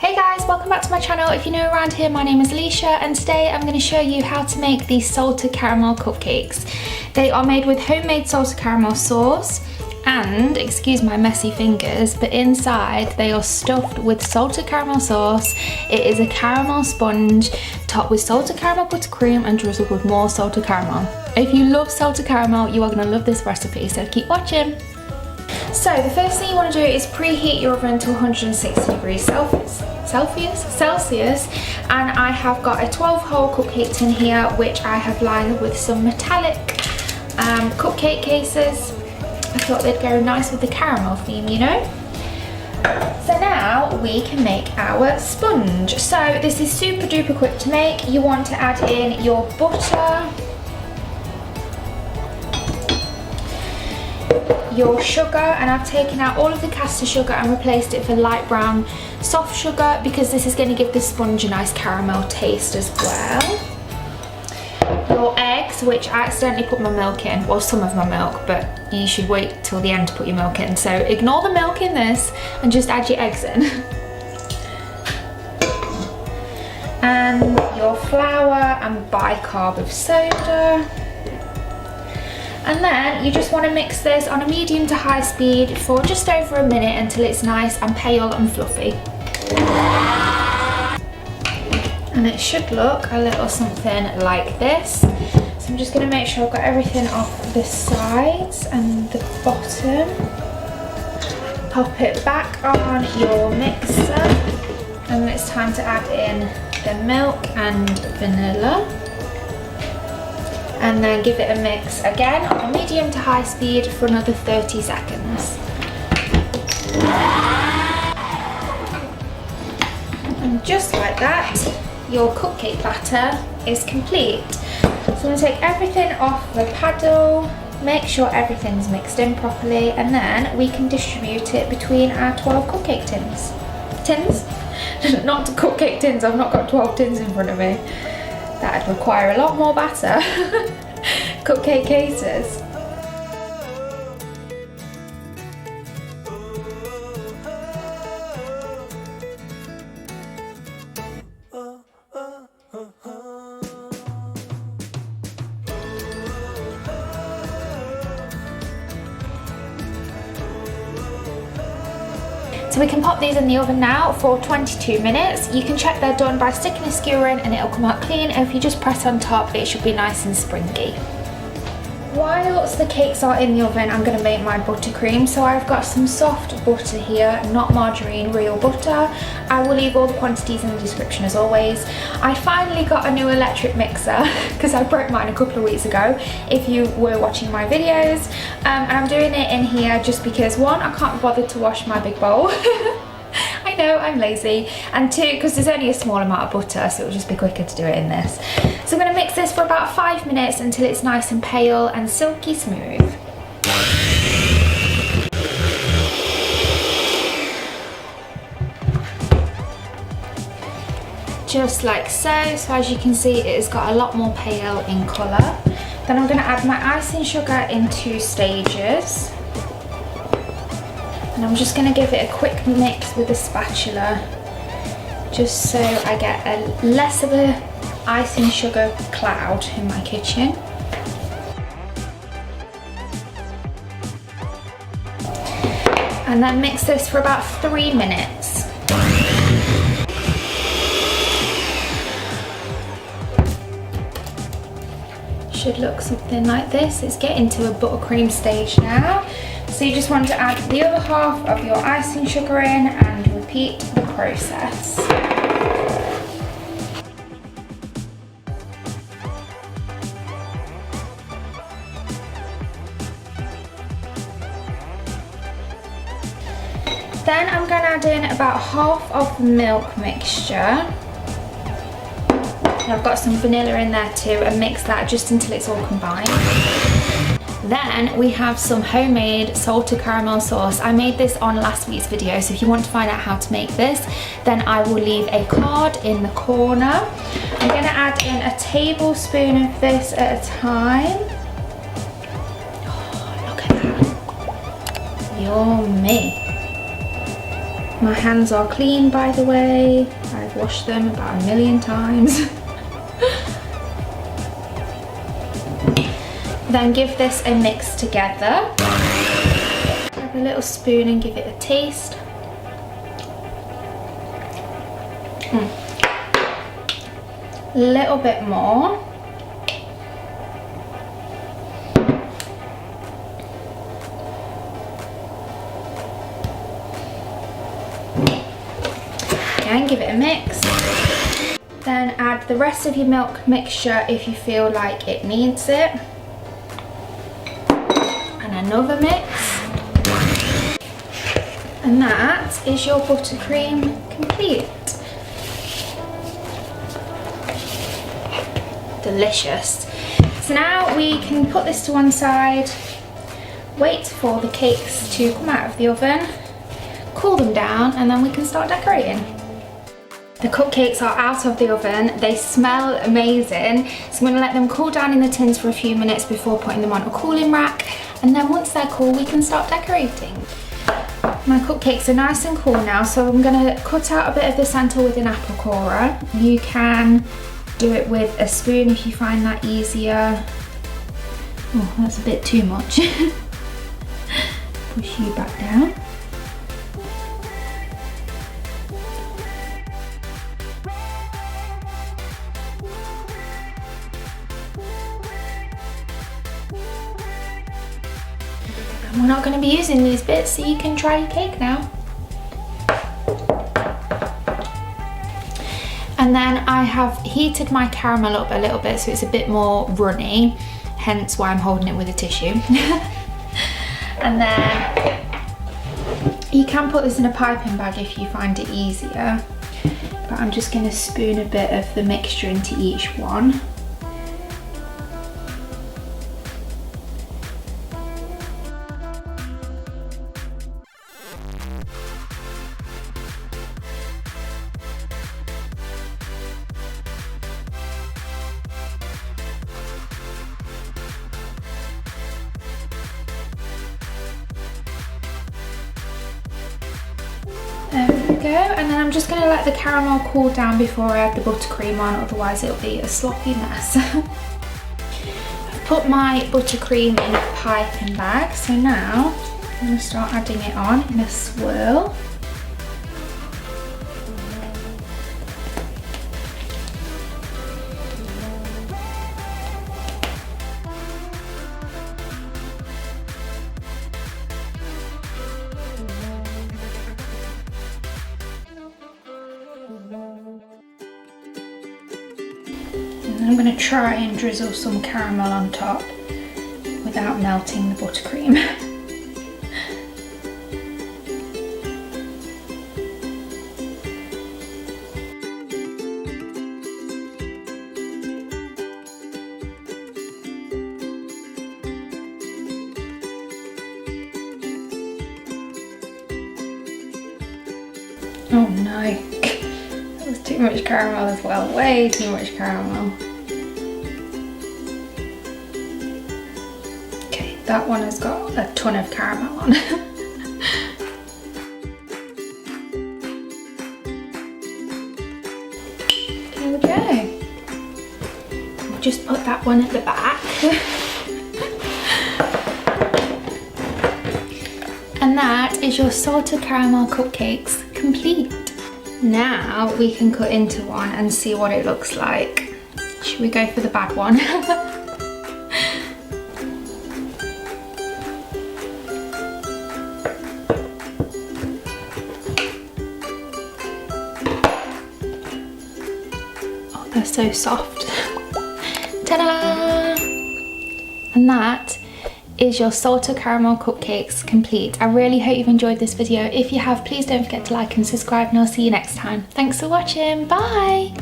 Hey guys, welcome back to my channel. If you're new around here, my name is Alisha and today I'm going to show you how to make these salted caramel cupcakes. They are made with homemade salted caramel sauce and, excuse my messy fingers, but inside they are stuffed with salted caramel sauce. It is a caramel sponge topped with salted caramel buttercream and drizzled with more salted caramel. If you love salted caramel, you are going to love this recipe, so keep watching. So the first thing you want to do is preheat your oven to 160 degrees Celsius, and I have got a 12-hole cupcake tin here which I have lined with some metallic cupcake cases. I thought they'd go nice with the caramel theme, you know. So now we can make our sponge. So this is super duper quick to make. You want to add in your butter, your sugar, and I've taken out all of the caster sugar and replaced it for light brown soft sugar because this is going to give the sponge a nice caramel taste as well. Your eggs, which I accidentally put my milk in, well, some of my milk, but you should wait till the end to put your milk in, so ignore the milk in this and just add your eggs in. And your flour and bicarb of soda. And then you just want to mix this on a medium to high speed for just over a minute until it's nice and pale and fluffy. And it should look a little something like this. So I'm just going to make sure I've got everything off the sides and the bottom. Pop it back on your mixer, and then it's time to add in the milk and vanilla. And then give it a mix again on a medium to high speed for another 30 seconds. And just like that, your cupcake batter is complete. So I'm going to take everything off the paddle, make sure everything's mixed in properly, and then we can distribute it between our 12 cupcake tins. Not cupcake tins, I've not got 12 tins in front of me. That'd require a lot more batter. Cupcake cases. So we can pop these in the oven now for 22 minutes. You can check they're done by sticking a skewer in and it'll come out clean. And if you just press on top, it should be nice and springy. Whilst the cakes are in the oven, I'm going to make my buttercream. So I've got some soft butter here, not margarine, real butter. I will leave all the quantities in the description as always. I finally got a new electric mixer because I broke mine a couple of weeks ago, if you were watching my videos. And I'm doing it in here just because, one, I can't be bothered to wash my big bowl. I know, I'm lazy. And two, because there's only a small amount of butter, so it'll just be quicker to do it in this. So I'm going to mix this for about 5 minutes until it's nice and pale and silky smooth. Just like so. So as you can see, it has got a lot more pale in colour. Then I'm going to add my icing sugar in 2 stages. And I'm just going to give it a quick mix with a spatula, just so I get a less of a icing sugar cloud in my kitchen. And then mix this for about 3 minutes. Should look something like this. It's getting to a buttercream stage now. So you just want to add the other half of your icing sugar in and repeat the process. Then I'm going to add in about half of the milk mixture. And I've got some vanilla in there too, and mix that just until it's all combined. Then we have some homemade salted caramel sauce. I made this on last week's video, so if you want to find out how to make this, then I will leave a card in the corner. I'm going to add in a tablespoon of this at a time. Oh, look at that. Yummy. My hands are clean, by the way. I've washed them about 1,000,000 times. Then give this a mix together. Grab a little spoon and give it a taste. A little bit more. And give it a mix. Then add the rest of your milk mixture if you feel like it needs it. And another mix. And that is your buttercream complete. Delicious. So now we can put this to one side, wait for the cakes to come out of the oven, cool them down, and then we can start decorating. The cupcakes are out of the oven. They smell amazing. So I'm going to let them cool down in the tins for a few minutes before putting them on a cooling rack. And then once they're cool, we can start decorating. My cupcakes are nice and cool now, so I'm going to cut out a bit of the centre with an apple corer. You can do it with a spoon if you find that easier. Oh, that's a bit too much. Push you back down. We're not going to be using these bits, so you can try your cake now. And then I have heated my caramel up a little bit so it's a bit more runny, hence why I'm holding it with a tissue. And then you can put this in a piping bag if you find it easier, but I'm just going to spoon a bit of the mixture into each one. There we go, and then I'm just going to let the caramel cool down before I add the buttercream on, otherwise it'll be a sloppy mess. I've put my buttercream in a piping bag, so now I'm going to start adding it on in a swirl. I'm going to try and drizzle some caramel on top without melting the buttercream. Oh no, that was too much caramel as well, way too much caramel. That one has got a ton of caramel on. There we go. We'll just put that one at the back. And that is your salted caramel cupcakes complete. Now we can cut into one and see what it looks like. Should we go for the bad one? They're so soft. Ta-da! And that is your salted caramel cupcakes complete. I really hope you've enjoyed this video. If you have, please don't forget to like and subscribe, and I'll see you next time. Thanks for watching. Bye!